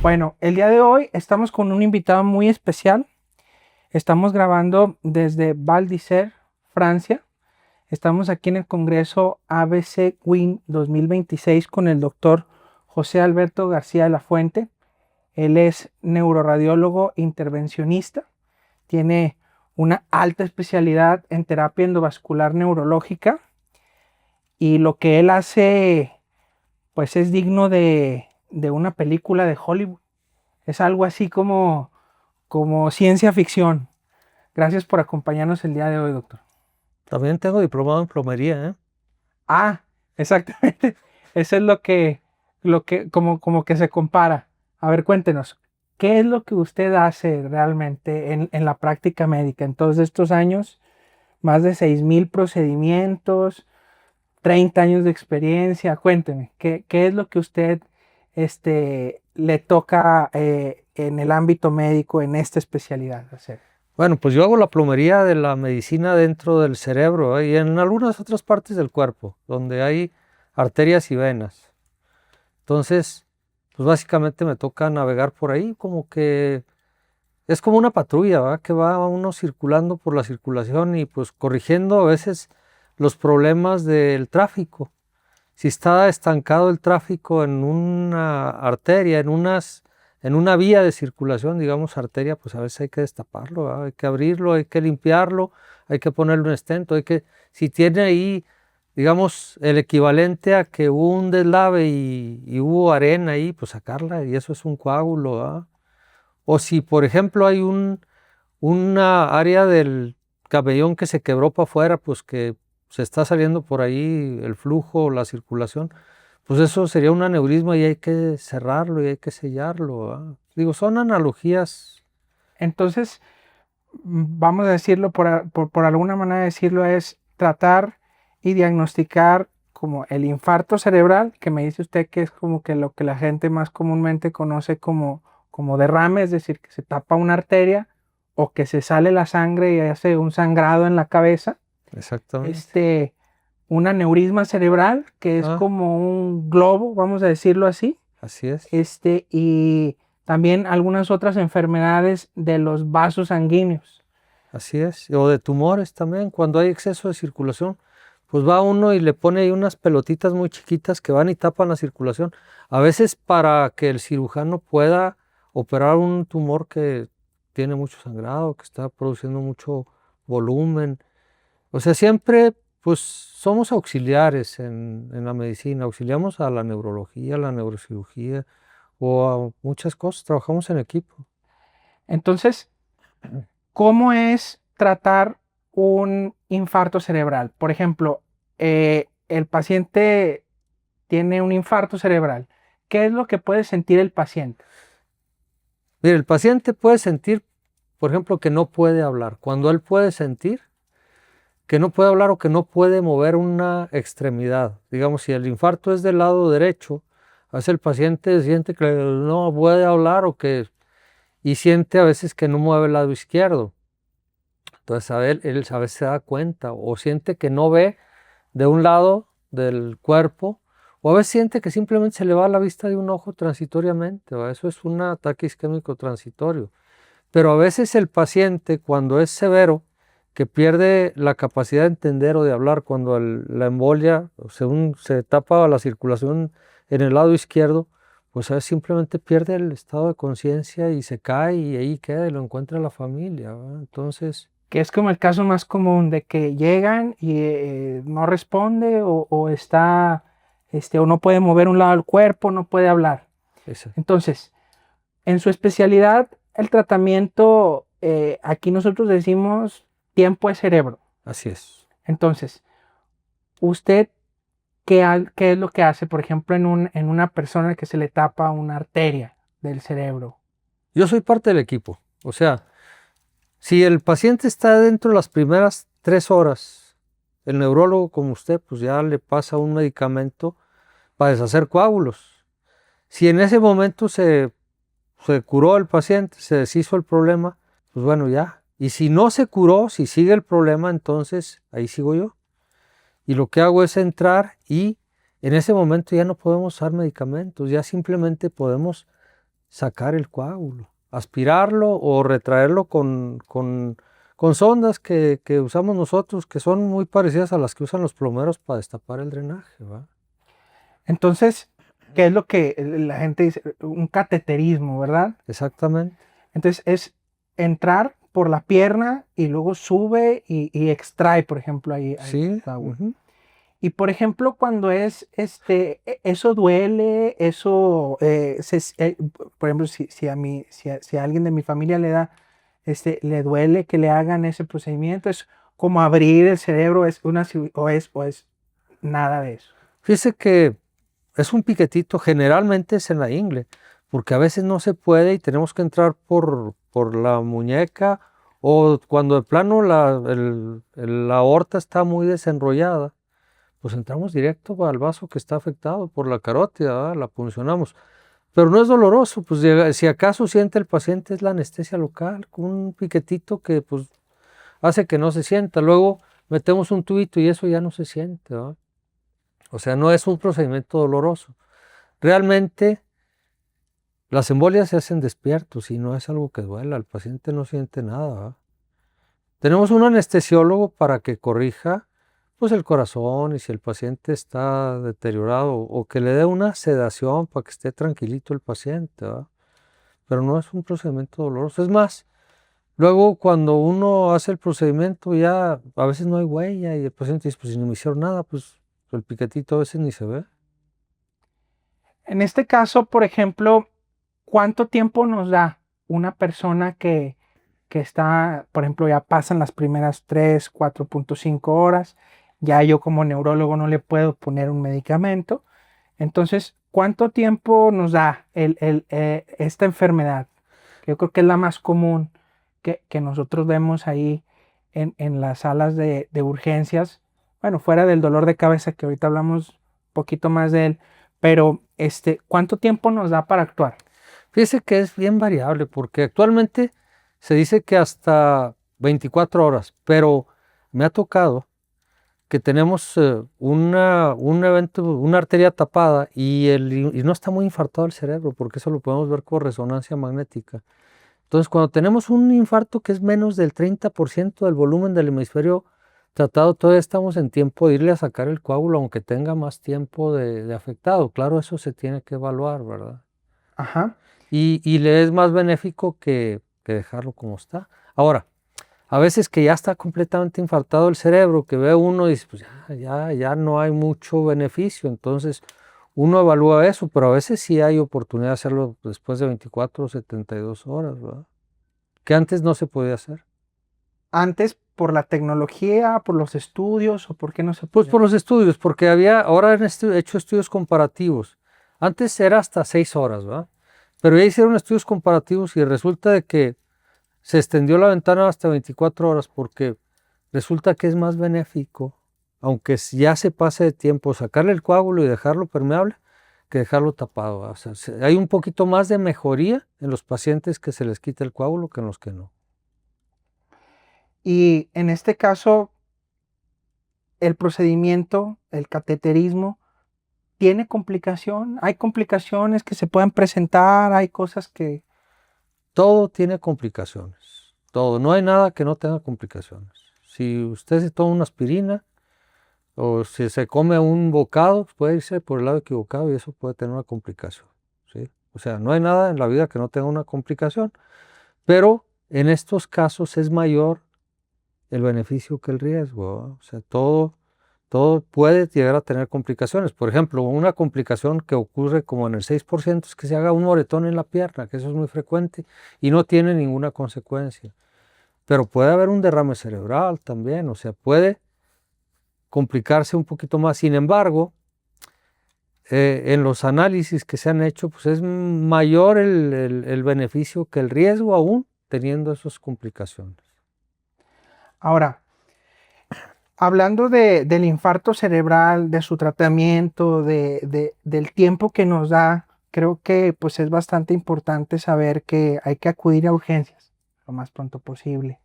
Bueno, el día de hoy estamos con un invitado muy especial. Estamos grabando desde Val d'Isère, Francia. Estamos aquí en el Congreso ABC WIN 2026 con el doctor José Alberto García de la Fuente. Él es neuroradiólogo intervencionista. Tiene una alta especialidad en terapia endovascular neurológica. Y lo que él hace, pues es digno de una película de Hollywood. Es algo así como ciencia ficción. Gracias por acompañarnos el día de hoy, doctor. También tengo diplomado en plomería, ¿eh? Ah, exactamente. Eso es como que se compara. A ver, cuéntenos, ¿qué es lo que usted hace realmente en la práctica médica en todos estos años? Más de 6,000 procedimientos, 30 años de experiencia. Cuénteme, ¿qué es lo que usted le toca en el ámbito médico en esta especialidad hacer? Bueno, pues yo hago la plomería de la medicina dentro del cerebro, ¿eh? Y en algunas otras partes del cuerpo, donde hay arterias y venas. Entonces, pues básicamente me toca navegar por ahí, como que es como una patrulla, ¿va? Que va uno circulando por la circulación y pues corrigiendo a veces los problemas del tráfico. Si está estancado el tráfico en una arteria, en una vía de circulación, digamos arteria, pues a veces hay que destaparlo, ¿verdad? Hay que abrirlo, hay que limpiarlo, hay que ponerle un estento, si tiene ahí, digamos, el equivalente a que hubo un deslave y hubo arena ahí, pues sacarla, y eso es un coágulo, ¿verdad? O si, por ejemplo, hay una área del cabellón que se quebró para afuera, pues que se está saliendo por ahí el flujo, la circulación, pues eso sería un aneurisma y hay que cerrarlo y hay que sellarlo, ¿verdad? Digo, son analogías. Entonces, vamos a decirlo, por alguna manera de decirlo, es tratar y diagnosticar como el infarto cerebral, que me dice usted que es como que lo que la gente más comúnmente conoce como derrame, es decir, que se tapa una arteria o que se sale la sangre y hace un sangrado en la cabeza. Exactamente. Un aneurisma cerebral, que es Ah, como un globo, vamos a decirlo así. así es. Y también algunas otras enfermedades de los vasos sanguíneos. Así es. O de tumores también, cuando hay exceso de circulación, pues va uno y le pone ahí unas pelotitas muy chiquitas que van y tapan la circulación. A veces para que el cirujano pueda operar un tumor que tiene mucho sangrado, que está produciendo mucho volumen. O sea, siempre pues somos auxiliares en la medicina, auxiliamos a la neurología, a la neurocirugía o a muchas cosas, trabajamos en equipo. Entonces, ¿cómo es tratar un infarto cerebral? Por ejemplo, el paciente tiene un infarto cerebral. ¿Qué es lo que puede sentir el paciente? Mire, el paciente puede sentir, por ejemplo, que no puede hablar. Cuando él puede sentir que no puede hablar o que no puede mover una extremidad, digamos, si el infarto es del lado derecho, a veces el paciente siente que no puede hablar y siente a veces que no mueve el lado izquierdo. Entonces él a veces se da cuenta o siente que no ve de un lado del cuerpo, o a veces siente que simplemente se le va la vista de un ojo transitoriamente, ¿va? Eso es un ataque isquémico transitorio. Pero a veces el paciente, cuando es severo, que pierde la capacidad de entender o de hablar, cuando la embolia, según se tapa la circulación en el lado izquierdo, pues a veces simplemente pierde el estado de conciencia y se cae y ahí queda y lo encuentra la familia, ¿va? Entonces, Que es como el caso más común de que llegan y no responde o no puede mover un lado del cuerpo, no puede hablar. esa, Entonces, en su especialidad, el tratamiento, aquí nosotros decimos tiempo es cerebro. así es. Entonces, ¿usted qué es lo que hace, por ejemplo, en una persona que se le tapa una arteria del cerebro? Yo soy parte del equipo, o sea, si el paciente está dentro de las primeras 3 horas, el neurólogo como usted, pues ya le pasa un medicamento para deshacer coágulos. Si en ese momento se curó el paciente, se deshizo el problema, pues bueno, ya. Y si no se curó, si sigue el problema, entonces ahí sigo yo. Y lo que hago es entrar y en ese momento ya no podemos usar medicamentos, ya simplemente podemos sacar el coágulo, aspirarlo o retraerlo con sondas que usamos nosotros, que son muy parecidas a las que usan los plomeros para destapar el drenaje, ¿va? Entonces, ¿qué es lo que la gente dice? Un cateterismo, ¿verdad? Exactamente. Entonces es entrar por la pierna y luego sube y extrae, por ejemplo, ahí Sí. agua. Ujú. Y por ejemplo, cuando es eso duele, eso, por ejemplo, si a alguien de mi familia le da, le duele que le hagan ese procedimiento, es como abrir el cerebro, o es nada de eso. Fíjese que es un piquetito, generalmente es en la ingle, porque a veces no se puede y tenemos que entrar por la muñeca o cuando de plano la aorta está muy desenrollada, pues entramos directo al vaso que está afectado por la carótida, ¿verdad? La puncionamos. Pero no es doloroso, pues si acaso siente el paciente es la anestesia local, con un piquetito que pues hace que no se sienta. Luego metemos un tubito y eso ya no se siente, ¿verdad? O sea, no es un procedimiento doloroso. Realmente las embolias se hacen despiertos y no es algo que duela, el paciente no siente nada, ¿verdad? Tenemos un anestesiólogo para que corrija pues el corazón y si el paciente está deteriorado o que le dé una sedación para que esté tranquilito el paciente, ¿verdad? Pero no es un procedimiento doloroso. Es más, luego cuando uno hace el procedimiento ya a veces no hay huella y el paciente dice, pues si no me hicieron nada, pues el piquetito a veces ni se ve. En este caso, por ejemplo, ¿cuánto tiempo nos da una persona que está, por ejemplo, ya pasan las primeras 3, 4.5 horas? Ya yo como neurólogo no le puedo poner un medicamento. Entonces, ¿cuánto tiempo nos da esta enfermedad? Que yo creo que es la más común que nosotros vemos ahí en las salas de urgencias. Bueno, fuera del dolor de cabeza, que ahorita hablamos un poquito más de él, pero ¿cuánto tiempo nos da para actuar? Fíjese que es bien variable porque actualmente se dice que hasta 24 horas, pero me ha tocado que tenemos un evento, una arteria tapada y no está muy infartado el cerebro, porque eso lo podemos ver con resonancia magnética. Entonces, cuando tenemos un infarto que es menos del 30% del volumen del hemisferio tratado, todavía estamos en tiempo de irle a sacar el coágulo, aunque tenga más tiempo de afectado. Claro, eso se tiene que evaluar, ¿verdad? Ajá. Y le es más benéfico que dejarlo como está. Ahora, a veces que ya está completamente infartado el cerebro, que ve uno y dice, pues ya no hay mucho beneficio, entonces uno evalúa eso, pero a veces sí hay oportunidad de hacerlo después de 24 o 72 horas, ¿verdad? Que antes no se podía hacer. Antes, por la tecnología, por los estudios, o por qué no se Pues podía. por los estudios, porque ahora han hecho estudios comparativos. Antes era hasta 6 horas, ¿verdad? Pero ya hicieron estudios comparativos y resulta de que se extendió la ventana hasta 24 horas porque resulta que es más benéfico, aunque ya se pase de tiempo, sacarle el coágulo y dejarlo permeable que dejarlo tapado. O sea, hay un poquito más de mejoría en los pacientes que se les quita el coágulo que en los que no. Y en este caso, el procedimiento, el cateterismo, ¿tiene complicación? ¿Hay complicaciones que se puedan presentar? ¿Hay cosas que... Todo tiene complicaciones, todo. No hay nada que no tenga complicaciones. Si usted se toma una aspirina o si se come un bocado, puede irse por el lado equivocado y eso puede tener una complicación, ¿sí? O sea, no hay nada en la vida que no tenga una complicación, pero en estos casos es mayor el beneficio que el riesgo, ¿verdad? O sea, todo puede llegar a tener complicaciones. Por ejemplo, una complicación que ocurre como en el 6% es que se haga un moretón en la pierna, que eso es muy frecuente y no tiene ninguna consecuencia. Pero puede haber un derrame cerebral también, o sea, puede complicarse un poquito más. Sin embargo, en los análisis que se han hecho, pues es mayor el beneficio que el riesgo aún teniendo esas complicaciones. Ahora, hablando del infarto cerebral, de su tratamiento, del tiempo que nos da, creo que pues es bastante importante saber que hay que acudir a urgencias lo más pronto posible.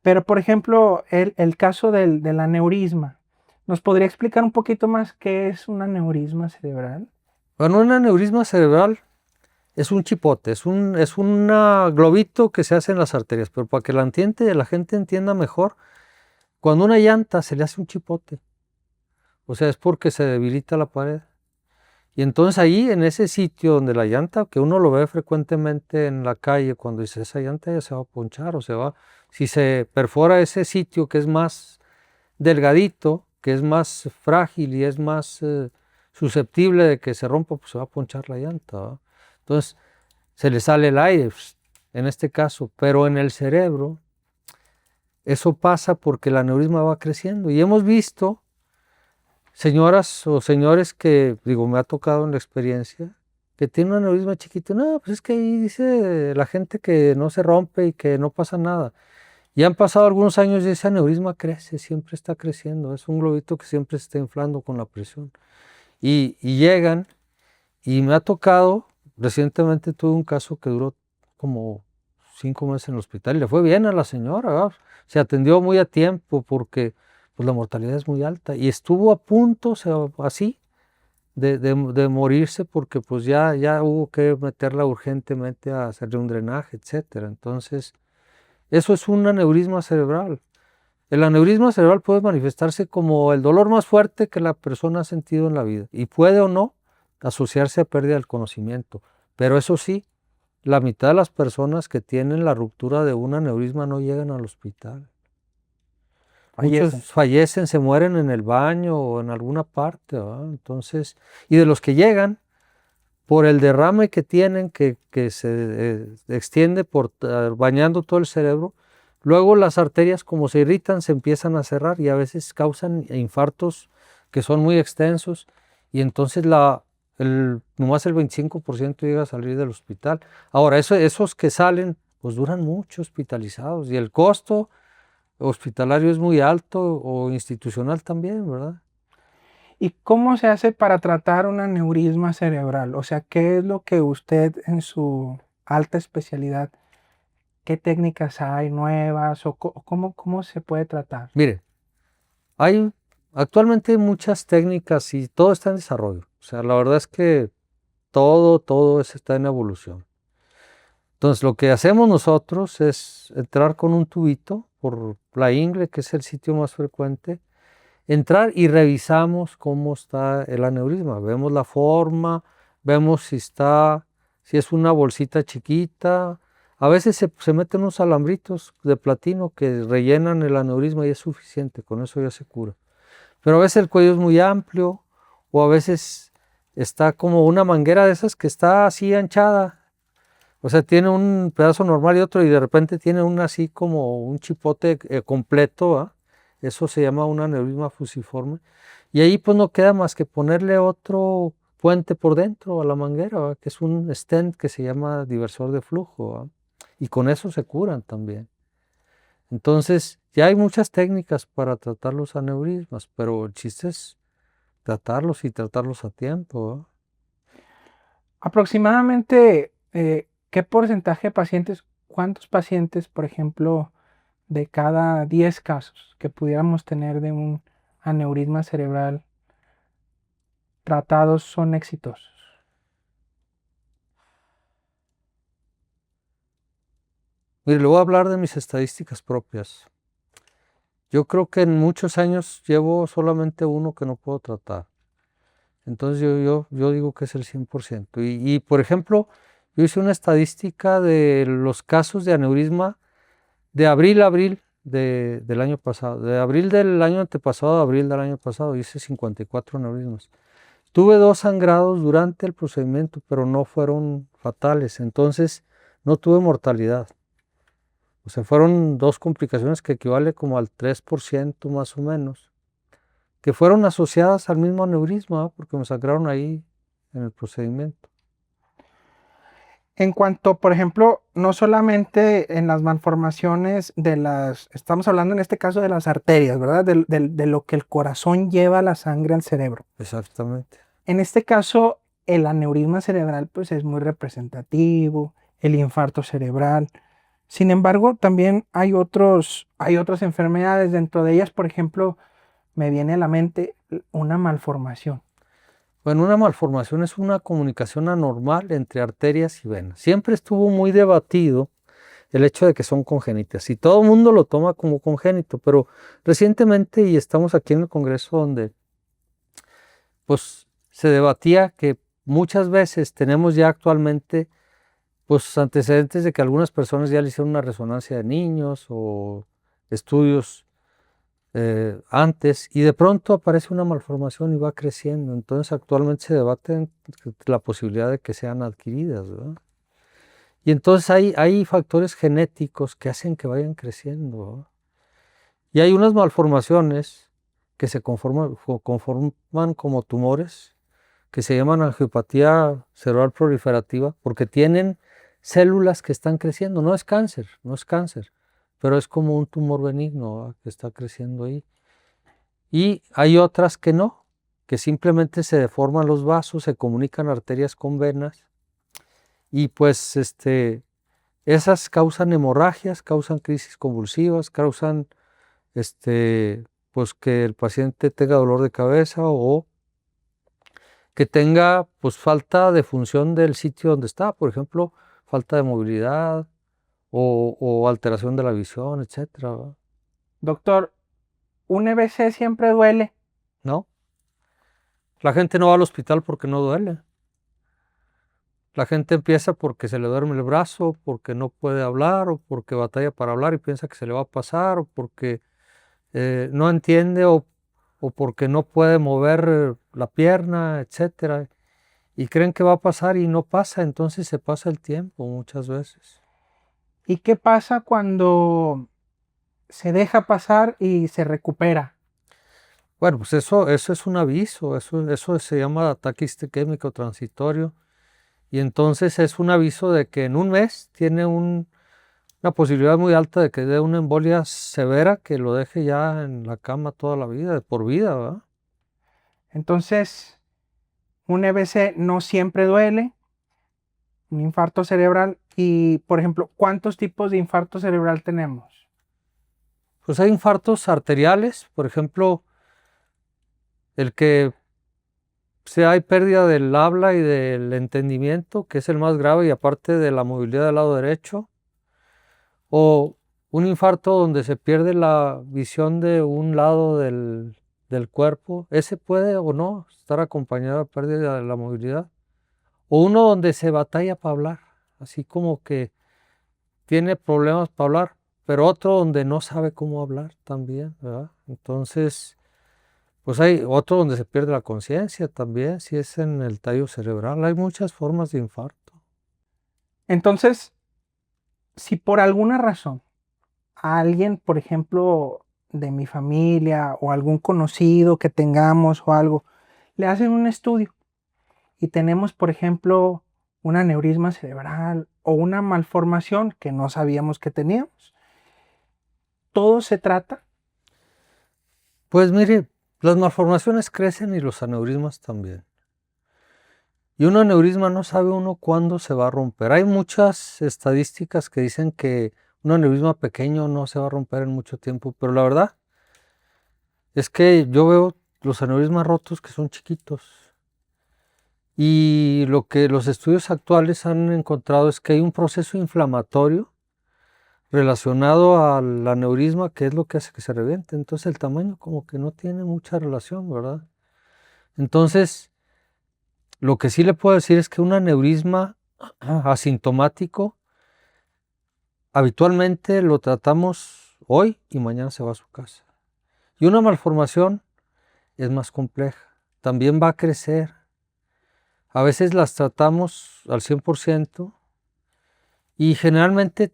Pero, por ejemplo, el caso del aneurisma, ¿nos podría explicar un poquito más qué es un aneurisma cerebral? Bueno, un aneurisma cerebral Es un chipote, es un globito que se hace en las arterias, pero para que la gente entienda mejor, cuando una llanta se le hace un chipote, o sea, es porque se debilita la pared. Y entonces ahí, en ese sitio donde la llanta, que uno lo ve frecuentemente en la calle, cuando dice, esa llanta ya se va a ponchar o se va, si se perfora ese sitio que es más delgadito, que es más frágil y es más susceptible de que se rompa, pues se va a ponchar la llanta, ¿va? Entonces, se le sale el aire, en este caso, pero en el cerebro, eso pasa porque el aneurisma va creciendo. Y hemos visto señoras o señores que, digo, me ha tocado en la experiencia, que tienen un aneurisma chiquito. No, pues es que ahí dice la gente que no se rompe y que no pasa nada. Y han pasado algunos años y ese aneurisma crece, siempre está creciendo. Es un globito que siempre se está inflando con la presión. Y llegan, y me ha tocado, recientemente tuve un caso que duró como 5 meses en el hospital y le fue bien a la señora, ¿verdad? Se atendió muy a tiempo porque pues, la mortalidad es muy alta y estuvo a punto, o sea, así, de morirse porque pues ya hubo que meterla urgentemente a hacerle un drenaje, etcétera. Entonces, eso es un aneurisma cerebral. El aneurisma cerebral puede manifestarse como el dolor más fuerte que la persona ha sentido en la vida y puede o no asociarse a pérdida del conocimiento. Pero eso sí, la mitad de las personas que tienen la ruptura de un aneurisma no llegan al hospital. Muchos Fallecen. fallecen, se mueren en el baño o en alguna parte, ¿verdad? Entonces, y de los que llegan, por el derrame que tienen, que se extiende bañando todo el cerebro, luego las arterias como se irritan se empiezan a cerrar y a veces causan infartos que son muy extensos y entonces nomás el 25% llega a salir del hospital. Ahora, esos que salen pues duran mucho hospitalizados y el costo hospitalario es muy alto o institucional también, ¿verdad? ¿Y cómo se hace para tratar un aneurisma cerebral? O sea, ¿qué es lo que usted en su alta especialidad, qué técnicas hay nuevas o cómo se puede tratar? Mire, hay actualmente muchas técnicas y todo está en desarrollo. O sea, la verdad es que todo eso está en evolución. Entonces, lo que hacemos nosotros es entrar con un tubito por la ingle, que es el sitio más frecuente, entrar y revisamos cómo está el aneurisma. Vemos la forma, vemos si es una bolsita chiquita. A veces se meten unos alambritos de platino que rellenan el aneurisma y es suficiente, con eso ya se cura. Pero a veces el cuello es muy amplio o a veces está como una manguera de esas que está así anchada. O sea, tiene un pedazo normal y otro y de repente tiene un así como un chipote completo, ¿ah? Eso se llama un aneurisma fusiforme. Y ahí pues no queda más que ponerle otro puente por dentro a la manguera, ¿va? Que es un stent que se llama diversor de flujo, ¿va? Y con eso se curan también. Entonces, ya hay muchas técnicas para tratar los aneurismas, pero el chiste es tratarlos y tratarlos a tiempo, ¿va? Aproximadamente, ¿qué porcentaje de pacientes, cuántos pacientes, por ejemplo, de cada 10 casos que pudiéramos tener de un aneurisma cerebral tratados son exitosos? Mire, le voy a hablar de mis estadísticas propias. Yo creo que en muchos años llevo solamente uno que no puedo tratar. Entonces yo digo que es el 100%. Por ejemplo, yo hice una estadística de los casos de aneurisma de abril a abril del año pasado. De abril del año antepasado a abril del año pasado hice 54 aneurismas. Tuve 2 sangrados durante el procedimiento, pero no fueron fatales. Entonces no tuve mortalidad. O sea, fueron 2 complicaciones que equivale como al 3% más o menos, que fueron asociadas al mismo aneurisma, porque me sangraron ahí en el procedimiento. En cuanto, por ejemplo, no solamente en las malformaciones estamos hablando en este caso de las arterias, ¿verdad? De lo que el corazón lleva la sangre al cerebro. Exactamente. En este caso, el aneurisma cerebral, pues es muy representativo, el infarto cerebral. Sin embargo, también hay otras enfermedades, dentro de ellas, por ejemplo, me viene a la mente una malformación. Bueno, una malformación es una comunicación anormal entre arterias y venas. Siempre estuvo muy debatido el hecho de que son congénitas y todo el mundo lo toma como congénito, pero recientemente, y estamos aquí en el Congreso donde pues se debatía que muchas veces tenemos ya actualmente pues antecedentes de que algunas personas ya le hicieron una resonancia de niños o estudios antes y de pronto aparece una malformación y va creciendo. Entonces actualmente se debate la posibilidad de que sean adquiridas, ¿verdad? Y entonces hay factores genéticos que hacen que vayan creciendo, ¿verdad? Y hay unas malformaciones que se conforman como tumores que se llaman angiopatía cerebral proliferativa porque tienen células que están creciendo. No es cáncer, no es cáncer, pero es como un tumor benigno, ¿verdad?, que está creciendo ahí. Y hay otras que no, que simplemente se deforman los vasos, se comunican arterias con venas y pues esas causan hemorragias, causan crisis convulsivas, causan pues que el paciente tenga dolor de cabeza o que tenga pues falta de función del sitio donde está, por ejemplo, falta de movilidad o alteración de la visión, etcétera, ¿verdad? Doctor, ¿un EBC siempre duele? ¿No? La gente no va al hospital porque no duele. La gente empieza porque se le duerme el brazo, porque no puede hablar o porque batalla para hablar y piensa que se le va a pasar o porque no entiende o porque no puede mover la pierna, etcétera. Y creen que va a pasar y no pasa, entonces se pasa el tiempo muchas veces. ¿Y qué pasa cuando se deja pasar y se recupera? Bueno, pues eso es un aviso, eso se llama ataque isquémico transitorio. Y entonces es un aviso de que en un mes tiene una posibilidad muy alta de que dé una embolia severa que lo deje ya en la cama toda la vida, de por vida, ¿verdad? Entonces, un EBC no siempre duele, un infarto cerebral y, por ejemplo, ¿cuántos tipos de infarto cerebral tenemos? Pues hay infartos arteriales, por ejemplo, el que hay pérdida del habla y del entendimiento, que es el más grave, y aparte de la movilidad del lado derecho, o un infarto donde se pierde la visión de un lado del cuerpo, ese puede o no estar acompañado de pérdida de la movilidad, o uno donde se batalla para hablar, así como que tiene problemas para hablar, pero otro donde no sabe cómo hablar también, ¿verdad? Entonces, pues hay otro donde se pierde la conciencia también, si es en el tallo cerebral. Hay muchas formas de infarto. Entonces, si por alguna razón a alguien, por ejemplo, de mi familia o algún conocido que tengamos o algo, le hacen un estudio y tenemos, por ejemplo, un aneurisma cerebral o una malformación que no sabíamos que teníamos, todo se trata. Pues mire, las malformaciones crecen y los aneurismas también. Y un aneurisma no sabe uno cuándo se va a romper. Hay muchas estadísticas que dicen que un aneurisma pequeño no se va a romper en mucho tiempo, pero la verdad es que yo veo los aneurismas rotos que son chiquitos. Y lo que los estudios actuales han encontrado es que hay un proceso inflamatorio relacionado al aneurisma, que es lo que hace que se reviente. Entonces el tamaño como que no tiene mucha relación, ¿verdad? Entonces, lo que sí le puedo decir es que un aneurisma asintomático habitualmente lo tratamos hoy y mañana se va a su casa. Y una malformación es más compleja, también va a crecer. A veces las tratamos al 100% y generalmente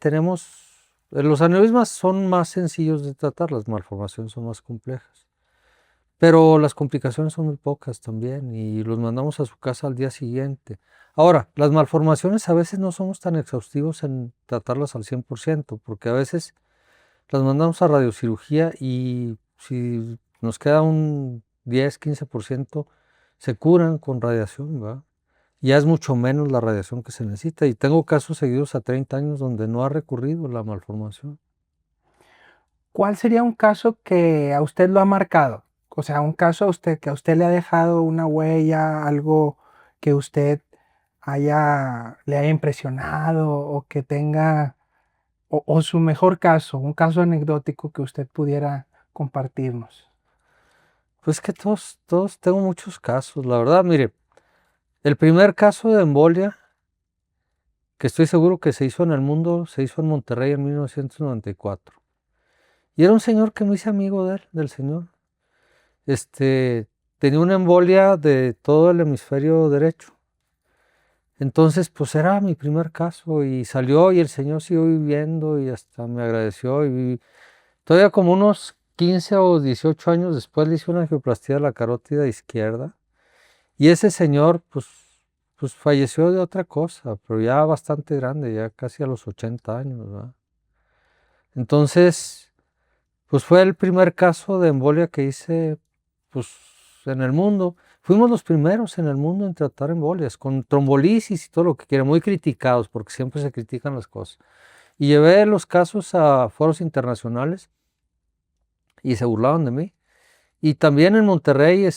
los aneurismas son más sencillos de tratar, las malformaciones son más complejas. Pero las complicaciones son muy pocas también y los mandamos a su casa al día siguiente. Ahora, las malformaciones a veces no somos tan exhaustivos en tratarlas al 100%, porque a veces las mandamos a radiocirugía y si nos queda un 10-15%, se curan con radiación, ¿verdad? Ya es mucho menos la radiación que se necesita y tengo casos seguidos a 30 años donde no ha recurrido la malformación. ¿Cuál sería un caso que a usted lo ha marcado? O sea, un caso a usted que a usted le ha dejado una huella, algo que usted le haya impresionado o que tenga, o su mejor caso, un caso anecdótico que usted pudiera compartirnos. Pues que todos tengo muchos casos, la verdad, mire, el primer caso de embolia, que estoy seguro que se hizo en el mundo, se hizo en Monterrey en 1994. Y era un señor que me hice amigo de él, del señor. Tenía una embolia de todo el hemisferio derecho. Entonces, pues era mi primer caso y salió y el señor siguió viviendo y hasta me agradeció. Todavía como unos 15 o 18 años después le hice una angioplastía de la carótida izquierda y ese señor, pues falleció de otra cosa, pero ya bastante grande, ya casi a los 80 años, ¿verdad? Entonces, pues fue el primer caso de embolia que hice, pues, en el mundo. Fuimos los primeros en el mundo en tratar embolias, con trombolisis y todo lo que quiera, muy criticados, porque siempre se critican las cosas. Y llevé los casos a foros internacionales y se burlaban de mí. Y también en Monterrey,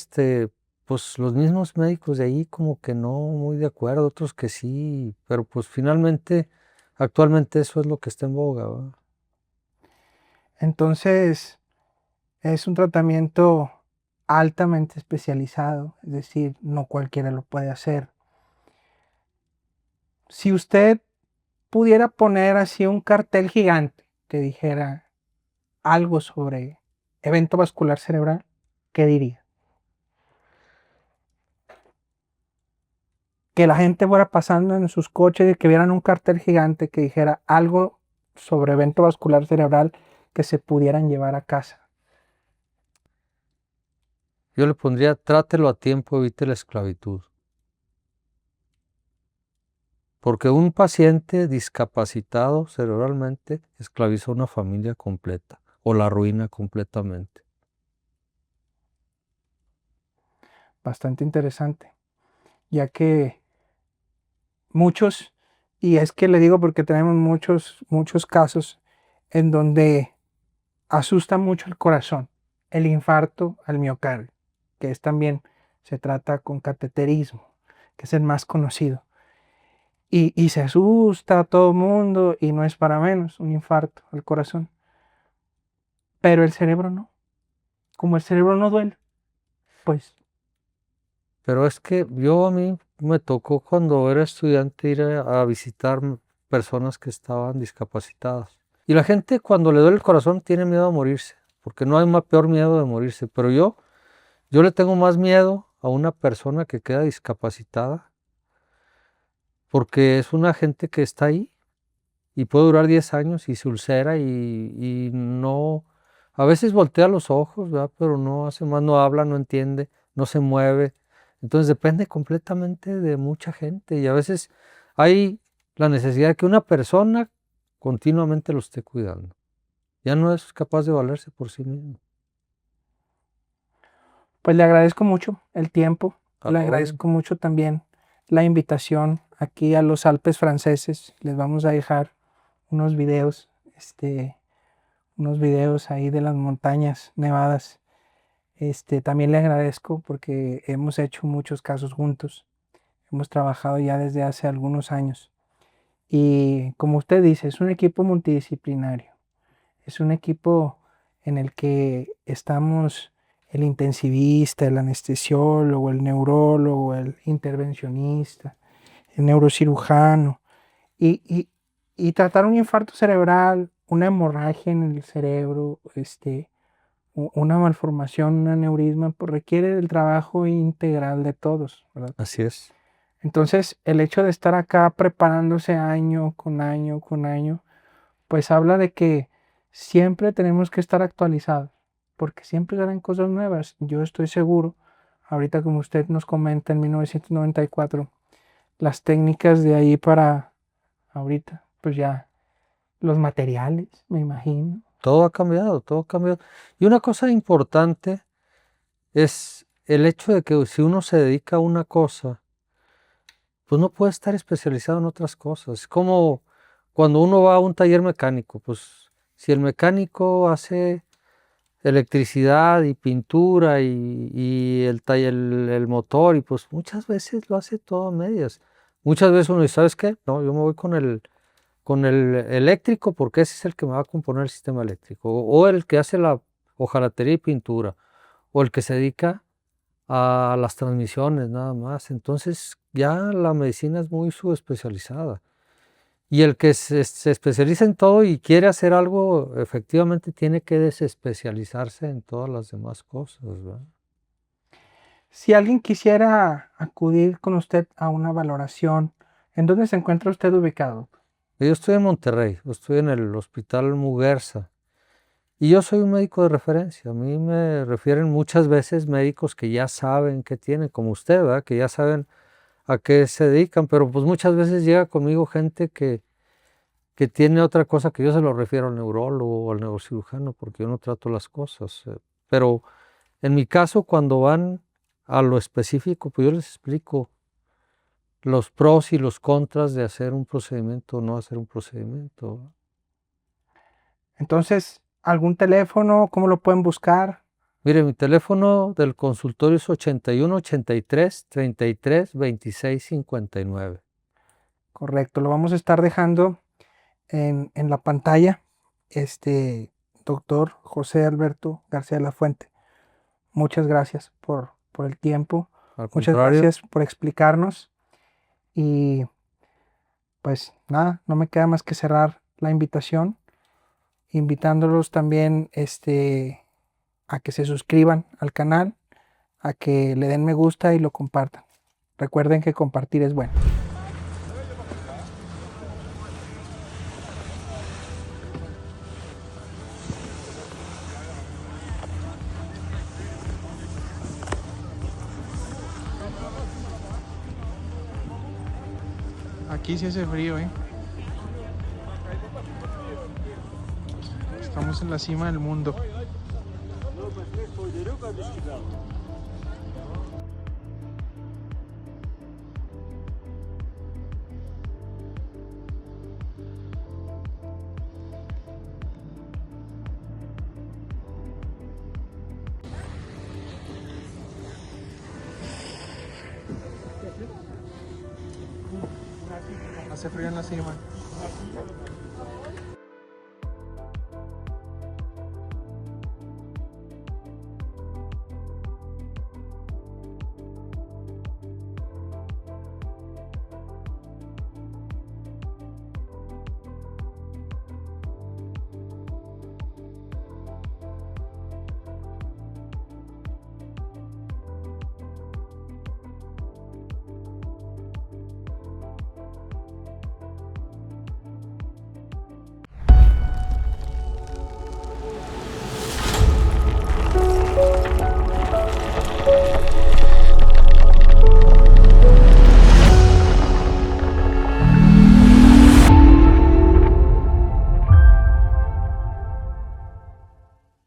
pues los mismos médicos de ahí como que no muy de acuerdo, otros que sí, pero pues finalmente, actualmente eso es lo que está en boga, ¿verdad? Entonces, es un tratamiento altamente especializado, es decir, no cualquiera lo puede hacer. Si usted pudiera poner así un cartel gigante que dijera algo sobre evento vascular cerebral, ¿qué diría? Que la gente fuera pasando en sus coches y que vieran un cartel gigante que dijera algo sobre evento vascular cerebral que se pudieran llevar a casa. Yo le pondría, trátelo a tiempo, evite la esclavitud. Porque un paciente discapacitado cerebralmente esclaviza a una familia completa o la arruina completamente. Bastante interesante, ya que muchos, y es que le digo porque tenemos muchos casos en donde asusta mucho el corazón, el infarto al miocardio, que es también, se trata con cateterismo, que es el más conocido. Y se asusta a todo el mundo y no es para menos un infarto al corazón. Pero el cerebro no. Como el cerebro no duele, pues Pero es que a mí me tocó cuando era estudiante ir a visitar personas que estaban discapacitadas. Y la gente cuando le duele el corazón tiene miedo a morirse, porque no hay más peor miedo de morirse. Pero yo le tengo más miedo a una persona que queda discapacitada, porque es una gente que está ahí y puede durar 10 años y se ulcera y no, a veces voltea los ojos, ¿verdad? Pero no hace más, no habla, no entiende, no se mueve. Entonces depende completamente de mucha gente y a veces hay la necesidad de que una persona continuamente lo esté cuidando. Ya no es capaz de valerse por sí mismo. Pues le agradezco mucho el tiempo, A le la orden. agradezco mucho también la invitación aquí a los Alpes franceses. Les vamos a dejar unos videos, unos videos ahí de las montañas nevadas. También le agradezco porque hemos hecho muchos casos juntos. Hemos trabajado ya desde hace algunos años. Y como usted dice, es un equipo multidisciplinario. Es un equipo en el que estamos el intensivista, el anestesiólogo, el neurólogo, el intervencionista, el neurocirujano, y, y- y tratar un infarto cerebral, una hemorragia en el cerebro, una malformación, un aneurisma, pues requiere del trabajo integral de todos, ¿verdad? Así es. Entonces, el hecho de estar acá preparándose año con año con año, pues habla de que siempre tenemos que estar actualizados, porque siempre salen cosas nuevas. Yo estoy seguro, ahorita como usted nos comenta en 1994, las técnicas de ahí para ahorita, pues ya los materiales, me imagino. Todo ha cambiado, todo ha cambiado. Y una cosa importante es el hecho de que si uno se dedica a una cosa, pues no puede estar especializado en otras cosas. Es como cuando uno va a un taller mecánico, pues si el mecánico hace electricidad y pintura y el motor, y pues muchas veces lo hace todo a medias. Muchas veces uno dice, ¿sabes qué? No, yo me voy con el eléctrico porque ese es el que me va a componer el sistema eléctrico, o el que hace la hojalatería y pintura, o el que se dedica a las transmisiones nada más. Entonces ya la medicina es muy subespecializada. Y el que se especializa en todo y quiere hacer algo, efectivamente tiene que desespecializarse en todas las demás cosas, ¿verdad? Si alguien quisiera acudir con usted a una valoración, ¿en dónde se encuentra usted ubicado? Yo estoy en Monterrey, yo estoy en el Hospital Muguerza y yo soy un médico de referencia. A mí me refieren muchas veces médicos que ya saben qué tienen, como usted, ¿verdad? Que ya saben a qué se dedican, pero pues muchas veces llega conmigo gente que tiene otra cosa que yo se lo refiero al neurólogo o al neurocirujano porque yo no trato las cosas. Pero en mi caso, cuando van a lo específico, pues yo les explico los pros y los contras de hacer un procedimiento o no hacer un procedimiento. Entonces, ¿algún teléfono? ¿Cómo lo pueden buscar? Mire, mi teléfono del consultorio es 81 83 33 26 59. Correcto, lo vamos a estar dejando en la pantalla. Doctor José Alberto García de la Fuente, muchas gracias por el tiempo, Al muchas contrario, gracias por explicarnos y pues nada, no me queda más que cerrar la invitación, invitándolos también a que se suscriban al canal, a que le den me gusta y lo compartan. Recuerden que compartir es bueno. Aquí sí hace frío, ¿eh? Estamos en la cima del mundo. Hace frío en la cima.